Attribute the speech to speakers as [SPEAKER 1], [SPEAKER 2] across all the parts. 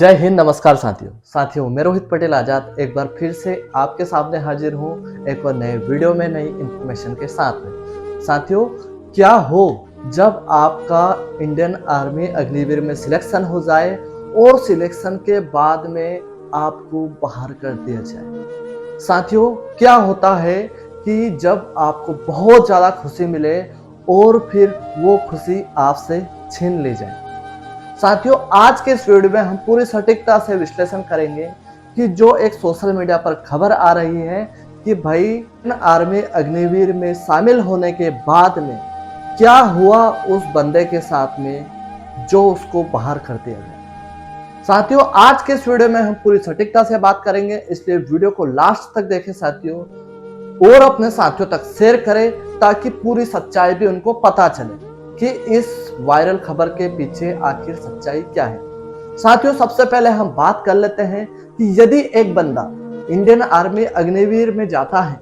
[SPEAKER 1] जय हिंद, नमस्कार साथियों मैं रोहित पटेल आजाद एक बार फिर से आपके सामने हाजिर हूँ एक और नए वीडियो में नई इंफॉर्मेशन के साथ में। साथियों, क्या हो जब आपका इंडियन आर्मी अग्निवीर में सिलेक्शन हो जाए और सिलेक्शन के बाद में आपको बाहर कर दिया जाए। साथियों, क्या होता है कि जब आपको बहुत ज़्यादा खुशी मिले और फिर वो खुशी आपसे छीन ली जाए। साथियों, आज के इस वीडियो में हम पूरी सटीकता से विश्लेषण करेंगे कि जो एक सोशल मीडिया पर खबर आ रही है कि भाई आर्मी अग्निवीर में शामिल होने के बाद में क्या हुआ उस बंदे के साथ में जो उसको बाहर कर दिया गया। साथियों, आज के इस वीडियो में हम पूरी सटीकता से बात करेंगे, इसलिए वीडियो को लास्ट तक देखें साथियों, और अपने साथियों तक शेयर करें ताकि पूरी सच्चाई भी उनको पता चले कि इस वायरल खबर के पीछे आखिर सच्चाई क्या है। साथियों, सबसे पहले हम बात कर लेते हैं कि यदि एक बंदा इंडियन आर्मी अग्निवीर में जाता है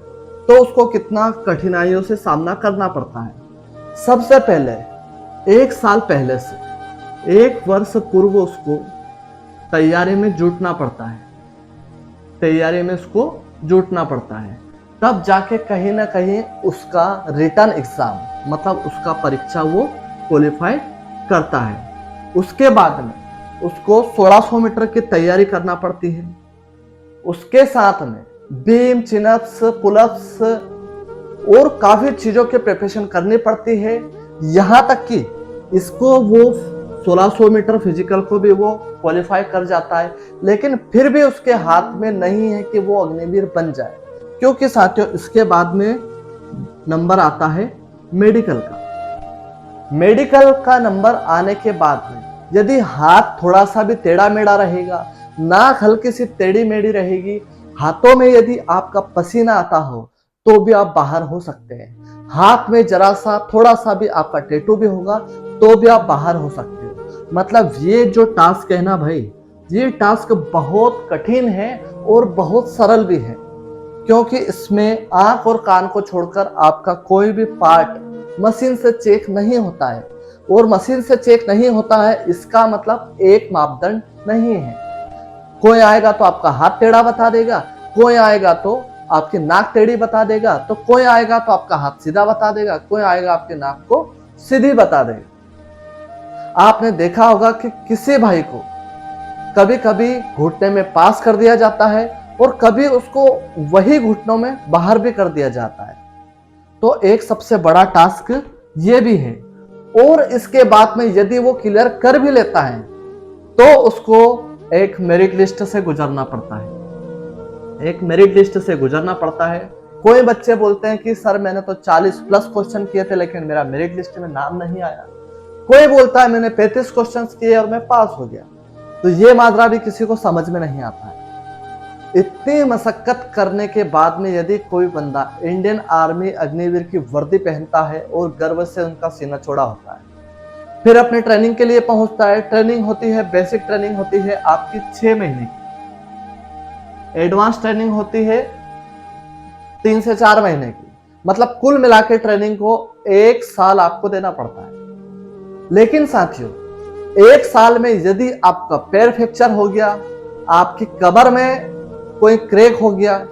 [SPEAKER 1] तो उसको कितना कठिनाइयों से सामना करना पड़ता है। सबसे पहले 1 साल पहले से 1 वर्ष पूर्व उसको तैयारी में जुटना पड़ता है, तब जाके कहीं ना कहीं उसका रिटर्न एग्जाम मतलब उसका परीक्षा वो क्वालिफाई करता है। उसके बाद में उसको 1600 मीटर की तैयारी करना पड़ती है। उसके साथ में बीम, चिनअप्स, पुलअप्स और काफी चीजों की प्रिपरेशन करनी पड़ती है। यहाँ तक कि इसको वो 1600 मीटर फिजिकल को भी वो क्वालिफाई कर जाता है, लेकिन फिर भी उसके हाथ में नहीं है कि वो अग्निवीर बन जाए, क्योंकि साथियों इसके बाद में नंबर आता है मेडिकल का नंबर आने के बाद में यदि हाथ थोड़ा सा भी टेढ़ा मेढ़ा रहेगा, नाक हल्की सी टेढ़ी मेढ़ी रहेगी, हाथों में यदि आपका पसीना आता हो तो भी आप बाहर हो सकते हैं। हाथ में जरा सा थोड़ा सा भी आपका टैटू भी होगा तो भी आप बाहर हो सकते हो। मतलब ये जो टास्क है ना भाई, ये टास्क बहुत कठिन है और बहुत सरल भी है, क्योंकि इसमें आंख और कान को छोड़कर आपका कोई भी पार्ट मशीन से चेक नहीं होता है। और मशीन से चेक नहीं होता है इसका मतलब एक मापदंड नहीं है। कोई आएगा तो आपका हाथ टेढ़ा बता देगा, कोई आएगा तो आपकी नाक टेढ़ी बता देगा, तो कोई आएगा तो आपका हाथ सीधा बता देगा, कोई आएगा आपके नाक को सीधी बता देगा। आपने देखा होगा कि किसी भाई को कभी कभी घुटने में पास कर दिया जाता है और कभी उसको वही घुटनों में बाहर भी कर दिया जाता है। तो एक सबसे बड़ा टास्क ये भी है। और इसके बाद में यदि वो क्लियर कर भी लेता है तो उसको एक मेरिट लिस्ट से गुजरना पड़ता है। कोई बच्चे बोलते हैं कि सर मैंने तो 40 प्लस क्वेश्चन किए थे लेकिन मेरा मेरिट लिस्ट में नाम नहीं आया। कोई बोलता है मैंने 35 क्वेश्चन किए और मैं पास हो गया। तो ये माजरा भी किसी को समझ में नहीं आता है। इतनी मशक्कत करने के बाद में यदि कोई बंदा इंडियन आर्मी अग्निवीर की वर्दी पहनता है और गर्व से उनका सीना चौड़ा होता है, फिर अपने ट्रेनिंग के लिए पहुंचता है। ट्रेनिंग होती है, बेसिक ट्रेनिंग होती है आपकी 6 महीने की, एडवांस ट्रेनिंग होती है 3 से 4 महीने की, मतलब कुल मिला के ट्रेनिंग को 1 साल आपको देना पड़ता है। लेकिन साथियों, 1 साल में यदि आपका पैर फ्रैक्चर हो गया, आपकी कमर में कोई क्रैक हो गया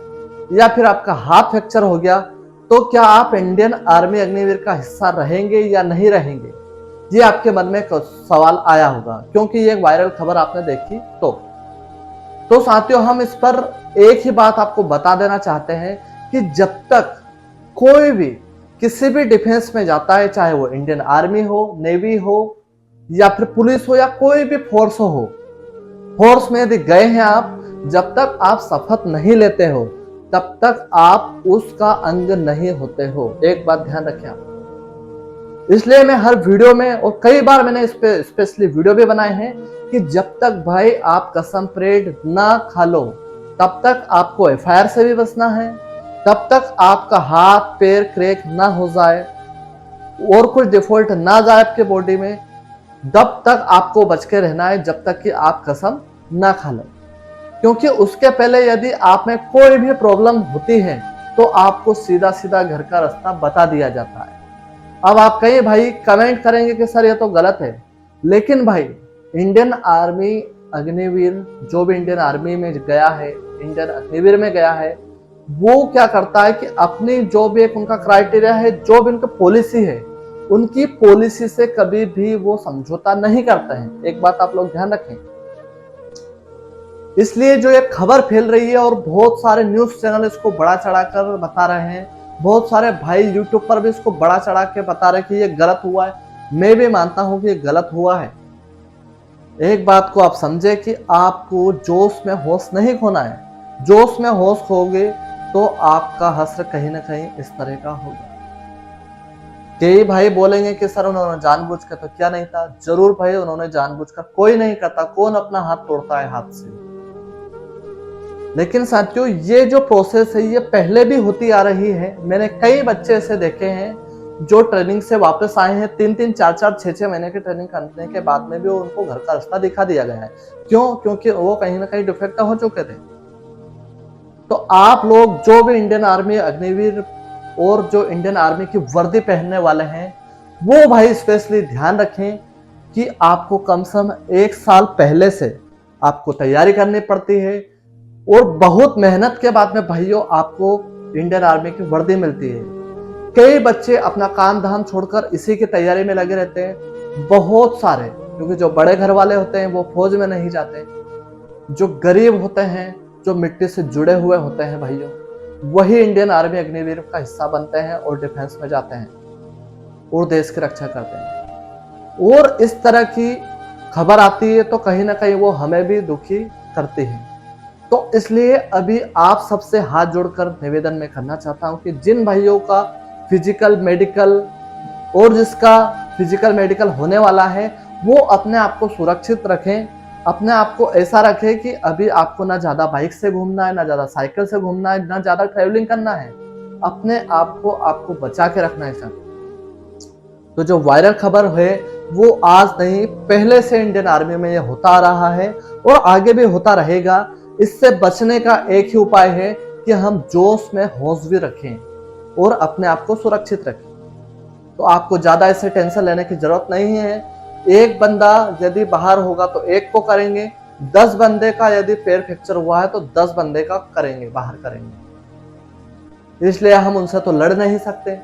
[SPEAKER 1] या फिर आपका हाथ फ्रैक्चर हो गया, तो क्या आप इंडियन आर्मी अग्निवीर का हिस्सा रहेंगे या नहीं रहेंगे? ये आपके मन में सवाल आया होगा, क्योंकि ये वायरल खबर आपने देखी। तो साथियों, हम इस पर एक ही बात आपको बता देना चाहते हैं कि जब तक कोई भी किसी भी डिफेंस में जाता है, चाहे वो इंडियन आर्मी हो, नेवी हो या फिर पुलिस हो या कोई भी फोर्स हो, फोर्स में यदि गए हैं आप, जब तक आप शपथ नहीं लेते हो तब तक आप उसका अंग नहीं होते हो। एक बात ध्यान रखें आप। इसलिए मैं हर वीडियो में और कई बार मैंने इस पे स्पेशली वीडियो भी बनाए हैं कि जब तक भाई आप कसम परेड ना खा लो तब तक आपको एफआईआर से भी बचना है, तब तक आपका हाथ पैर क्रैक ना हो जाए और कुछ डिफॉल्ट ना जाए आपके बॉडी में, तब तक आपको बच के रहना है जब तक कि आप कसम ना खा लो। क्योंकि उसके पहले यदि आप में कोई भी प्रॉब्लम होती है तो आपको सीधा सीधा घर का रास्ता बता दिया जाता है। अब आप कई भाई कमेंट करेंगे कि सर ये तो गलत है, लेकिन भाई इंडियन आर्मी अग्निवीर जो भी इंडियन आर्मी में गया है, इंडियन अग्निवीर में गया है, वो क्या करता है कि अपनी जो भी एक उनका क्राइटेरिया है, जो भी उनकी पॉलिसी है, उनकी पॉलिसी से कभी भी वो समझौता नहीं करते हैं। एक बात आप लोग ध्यान रखें। इसलिए जो ये खबर फैल रही है और बहुत सारे न्यूज चैनल इसको बड़ा चढ़ाकर बता रहे हैं, बहुत सारे भाई यूट्यूब पर भी इसको बड़ा चढ़ा के बता रहे हैं कि ये गलत हुआ है। मैं भी मानता हूं कि ये गलत हुआ है। एक बात को आप समझे कि आपको जोश में होश नहीं खोना है। जोश में होश खोगे तो आपका हश्र कहीं ना कहीं इस तरह का होगा। कई भाई बोलेंगे कि सर उन्होंने जानबूझकर, तो क्या नहीं था? जरूर भाई, उन्होंने जानबूझकर, कोई नहीं करता। कौन अपना हाथ तोड़ता है हाथ से? लेकिन साथियों, ये जो प्रोसेस है ये पहले भी होती आ रही है। मैंने कई बच्चे ऐसे देखे हैं जो ट्रेनिंग से वापस आए हैं, 3-3, 4-4, 6-6 महीने की ट्रेनिंग करने के बाद में भी उनको घर का रास्ता दिखा दिया गया है। क्यों? क्योंकि वो कहीं ना कहीं डिफेक्ट हो चुके थे। तो आप लोग जो भी इंडियन आर्मी अग्निवीर और जो इंडियन आर्मी की वर्दी पहनने वाले हैं, वो भाई स्पेशली ध्यान रखें कि आपको कम से कम 1 साल पहले से आपको तैयारी करनी पड़ती है और बहुत मेहनत के बाद में भाइयों आपको इंडियन आर्मी की वर्दी मिलती है। कई बच्चे अपना काम धाम छोड़कर इसी की तैयारी में लगे रहते हैं, बहुत सारे, क्योंकि जो बड़े घर वाले होते हैं वो फौज में नहीं जाते। जो गरीब होते हैं, जो मिट्टी से जुड़े हुए होते हैं भाइयों, वही इंडियन आर्मी अग्निवीर का हिस्सा बनते हैं और डिफेंस में जाते हैं और देश की रक्षा करते हैं। और इस तरह की खबर आती है तो कहीं ना कहीं वो हमें भी दुखी करती है। तो इसलिए अभी आप सबसे हाथ जोड़कर निवेदन में करना चाहता हूं कि जिन भाइयों का फिजिकल मेडिकल और जिसका फिजिकल मेडिकल होने वाला है, वो अपने आप को सुरक्षित रखें। अपने आप को ऐसा रखें कि अभी आपको ना ज्यादा बाइक से घूमना है, ना ज्यादा साइकिल से घूमना है, ना ज्यादा ट्रैवलिंग करना है। अपने आप को आपको बचा के रखना है सर। तो जो वायरल खबर है वो आज नहीं, पहले से इंडियन आर्मी में ये होता आ रहा है और आगे भी होता रहेगा। इससे बचने का एक ही उपाय है कि हम जोश में होश भी रखें और अपने आप को सुरक्षित रखें। तो आपको ज्यादा इससे टेंशन लेने की जरूरत नहीं है। एक बंदा यदि बाहर होगा तो एक को करेंगे, 10 बंदे का यदि पैर फ्रैक्चर हुआ है तो 10 बंदे का करेंगे, बाहर करेंगे। इसलिए हम उनसे तो लड़ नहीं सकते।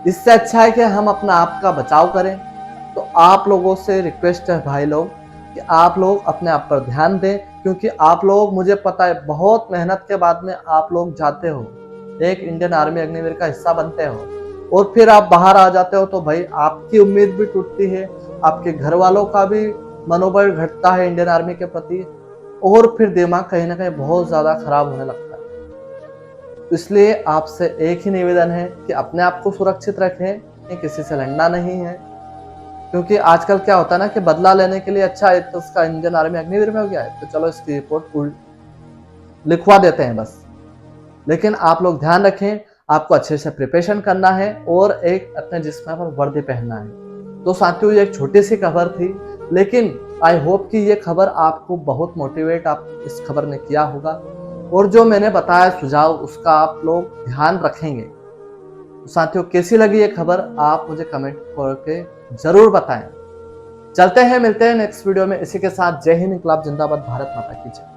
[SPEAKER 1] इससे अच्छा है कि हम अपना आप का बचाव करें। तो आप लोगों से रिक्वेस्ट है भाई लोग कि आप लोग अपने आप पर ध्यान दें, क्योंकि आप लोग, मुझे पता है, बहुत मेहनत के बाद में आप लोग जाते हो, एक इंडियन आर्मी अग्निवीर का हिस्सा बनते हो और फिर आप बाहर आ जाते हो तो भाई आपकी उम्मीद भी टूटती है, आपके घर वालों का भी मनोबल घटता है इंडियन आर्मी के प्रति और फिर दिमाग कहीं ना कहीं बहुत ज्यादा खराब होने लगता है। इसलिए आपसे एक ही निवेदन है कि अपने आप को सुरक्षित रखें, किसी से लड़ना नहीं है। क्योंकि आजकल क्या होता है ना कि बदला लेने के लिए, अच्छा है तो उसका इंडियन आर्मी अग्निवीर में हो गया है तो चलो इसकी रिपोर्ट लिखवा देते हैं बस। लेकिन आप लोग ध्यान रखें, आपको अच्छे से प्रिपरेशन करना है और एक अपने जिस्म पर वर्दी पहनना है। तो साथियों, ये एक छोटी सी खबर थी, लेकिन आई होप कि ये खबर आपको बहुत मोटिवेट आप इस खबर ने किया होगा और जो मैंने बताया सुझाव उसका आप लोग ध्यान रखेंगे। तो साथियों, कैसी लगी ये खबर आप मुझे कमेंट करके जरूर बताएं। चलते हैं, मिलते हैं नेक्स्ट वीडियो में। इसी के साथ जय हिंद, इंकलाब जिंदाबाद, भारत माता की जय।